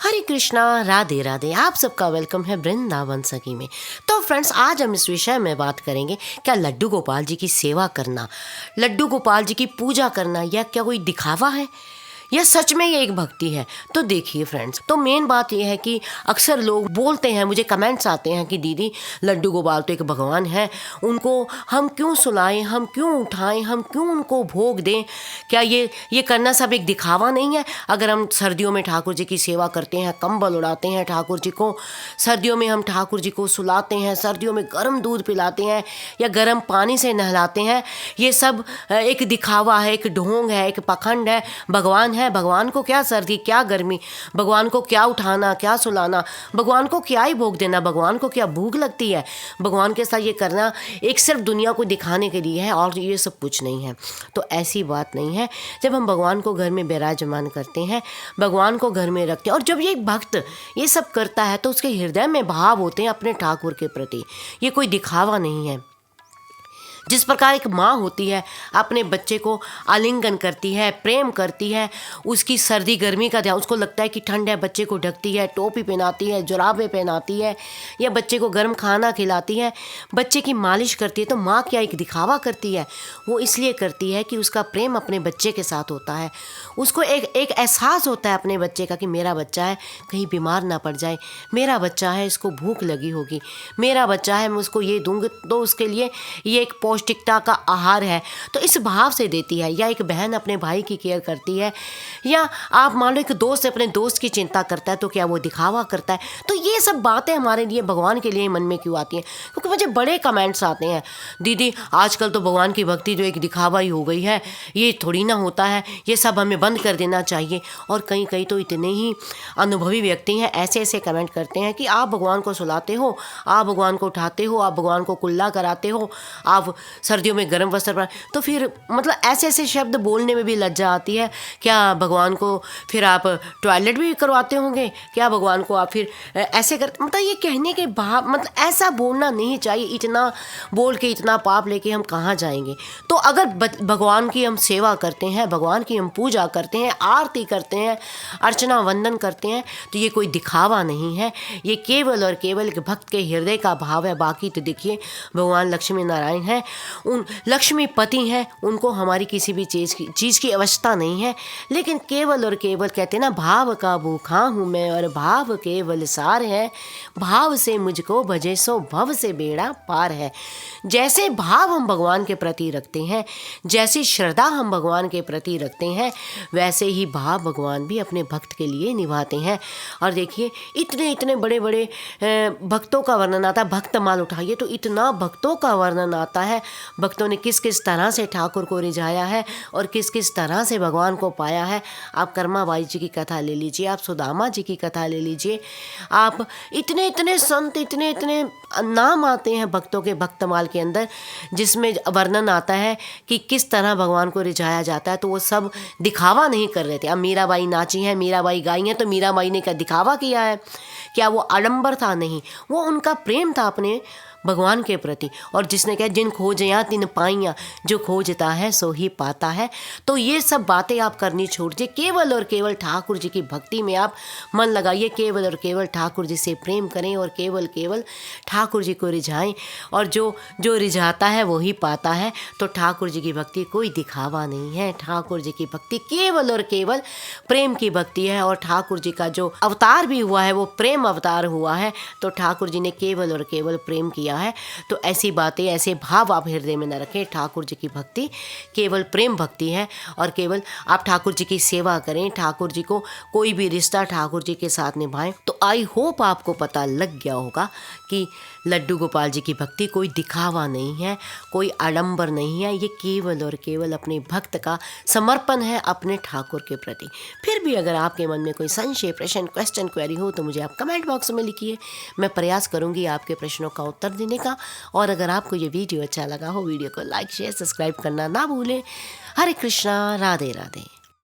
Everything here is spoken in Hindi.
हरे कृष्णा, राधे राधे। आप सबका वेलकम है वृंदावन सखी में। तो फ्रेंड्स, आज हम इस विषय में बात करेंगे, क्या लड्डू गोपाल जी की सेवा करना, लड्डू गोपाल जी की पूजा करना, यह क्या कोई दिखावा है या सच में ये एक भक्ति है। तो देखिए फ्रेंड्स, तो मेन बात यह है कि अक्सर लोग बोलते हैं, मुझे कमेंट्स आते हैं कि दीदी लड्डू गोपाल तो एक भगवान है, उनको हम क्यों सुलाएं, हम क्यों उठाएं, हम क्यों उनको भोग दें, क्या ये करना सब एक दिखावा नहीं है। अगर हम सर्दियों में ठाकुर जी की सेवा करते हैं, कंबल उड़ाते हैं ठाकुर जी को, सर्दियों में हम ठाकुर जी को सुलाते हैं, सर्दियों में गर्म दूध पिलाते हैं या गर्म पानी से नहलाते हैं, ये सब एक दिखावा है, एक ढोंग है, एक पखंड है। भगवान को क्या सर्दी, क्या गर्मी, भगवान को क्या उठाना, क्या सुलाना, भगवान को क्या ही भोग देना, भगवान को क्या भूख लगती है। भगवान के साथ ये करना एक सिर्फ दुनिया को दिखाने के लिए है और ये सब कुछ नहीं है। तो ऐसी बात नहीं है। जब हम भगवान को घर में विराजमान करते हैं, भगवान को घर में रखते हैं, और जब ये भक्त ये सब करता है तो उसके हृदय में भाव होते हैं अपने ठाकुर के प्रति। ये कोई दिखावा नहीं है। जिस प्रकार एक माँ होती है, अपने बच्चे को आलिंगन करती है, प्रेम करती है, उसकी सर्दी गर्मी का ध्यान, उसको लगता है कि ठंड है, बच्चे को ढकती है, टोपी पहनाती है, जुराबें पहनाती है, या बच्चे को गर्म खाना खिलाती है, बच्चे की मालिश करती है। तो माँ क्या एक दिखावा करती है? वो इसलिए करती है कि उसका प्रेम अपने बच्चे के साथ होता है। उसको एक एहसास होता है अपने बच्चे का कि मेरा बच्चा है, कहीं बीमार ना पड़ जाए, मेरा बच्चा है, इसको भूख लगी होगी, मेरा बच्चा है, मैं उसको ये दूंगी तो उसके लिए ये एक पौष्टिकता का आहार है। तो इस भाव से देती है। या एक बहन अपने भाई की केयर करती है, या आप मान लो एक दोस्त अपने दोस्त की चिंता करता है, तो क्या वो दिखावा करता है? तो ये सब बातें हमारे लिए, भगवान के लिए मन में क्यों आती हैं? क्योंकि मुझे बड़े कमेंट्स आते हैं, दीदी आजकल तो भगवान की भक्ति जो एक दिखावा ही हो गई है, ये थोड़ी ना होता है, ये सब हमें बंद कर देना चाहिए। और कई तो इतने ही अनुभवी व्यक्ति हैं, ऐसे कमेंट करते हैं कि आप भगवान को सुलाते हो, आप भगवान को उठाते हो, आप भगवान को कुल्ला कराते हो, आप सर्दियों में गर्म वस्त्र पहन, तो फिर मतलब ऐसे शब्द बोलने में भी लज्जा आती है। क्या भगवान को फिर आप टॉयलेट भी करवाते होंगे? क्या भगवान को आप फिर ऐसे कर, मतलब ये कहने के भाव, मतलब ऐसा बोलना नहीं चाहिए। इतना बोल के इतना पाप लेके हम कहाँ जाएंगे? तो अगर भगवान की हम सेवा करते हैं, भगवान की हम पूजा करते हैं, आरती करते हैं, अर्चना वंदन करते हैं, तो ये कोई दिखावा नहीं है, ये केवल और केवल एक भक्त के हृदय का भाव है। बाकी तो देखिए, भगवान लक्ष्मी नारायण हैं, उन लक्ष्मीपति हैं, उनको हमारी किसी भी चीज़ की आवश्यकता नहीं है। लेकिन केवल और केवल कहते हैं ना, भाव का भूखा हूँ मैं और भाव केवल सार है, भाव से मुझको भजे सो भव से बेड़ा पार है। जैसे भाव हम भगवान के प्रति रखते हैं, जैसी श्रद्धा हम भगवान के प्रति रखते हैं, वैसे ही भाव भगवान भी अपने भक्त के लिए निभाते हैं। और देखिए, इतने बड़े भक्तों का वर्णन आता है। भक्त माल उठाइए तो इतना भक्तों का वर्णन आता है। भक्तों ने किस तरह से ठाकुर को रिझाया है और किस तरह से भगवान को पाया है। आप कर्माबाई जी की कथा ले लीजिए, आप सुदामा जी की कथा ले लीजिए, आप इतने संत, इतने नाम आते हैं भक्तों के भक्तमाल के अंदर, जिसमें वर्णन आता है कि किस तरह भगवान को रिझाया जाता है। तो वो सब दिखावा नहीं कर रहे थे। अब मीराबाई नाची हैं, मीराबाई गाई हैं, तो मीराबाई ने क्या दिखावा किया है? क्या वो आडंबर था? नहीं, वो उनका प्रेम था अपने भगवान के प्रति। और जिसने कहा, जिन खोजया तिन पाइया, जो खोजता है सो ही पाता है। तो ये सब बातें आप करनी छोड़ दीजिए, केवल और केवल ठाकुर जी की भक्ति में आप मन लगाइए, केवल और केवल ठाकुर जी से प्रेम करें और केवल ठाकुर जी को रिझाएं। और जो रिझाता है वो ही पाता है। तो ठाकुर जी की भक्ति कोई दिखावा नहीं है। ठाकुर जी की भक्ति केवल और केवल प्रेम की भक्ति है। और ठाकुर जी का जो अवतार भी हुआ है वो प्रेम अवतार हुआ है। तो ठाकुर जी ने केवल और केवल प्रेम किया है। तो ऐसी बातें, ऐसे भाव आप हृदय में न रखें। ठाकुर जी की भक्ति केवल प्रेम भक्ति है। और केवल आप ठाकुर जी की सेवा करें, ठाकुर जी को कोई भी रिश्ता ठाकुर जी के साथ निभाएं। तो आई होप आपको पता लग गया होगा कि लड्डू गोपाल जी की भक्ति कोई दिखावा नहीं है, कोई आडंबर नहीं है। ये केवल और केवल अपने भक्त का समर्पण है अपने ठाकुर के प्रति। फिर भी अगर आपके मन में कोई संशय, प्रश्न, क्वेश्चन, क्वेरी हो तो मुझे आप कमेंट बॉक्स में लिखिए। मैं प्रयास करूंगी आपके प्रश्नों का उत्तर देने का। और अगर आपको ये वीडियो अच्छा लगा हो, वीडियो को लाइक, शेयर, सब्सक्राइब करना ना भूलें। हरे कृष्णा, राधे राधे।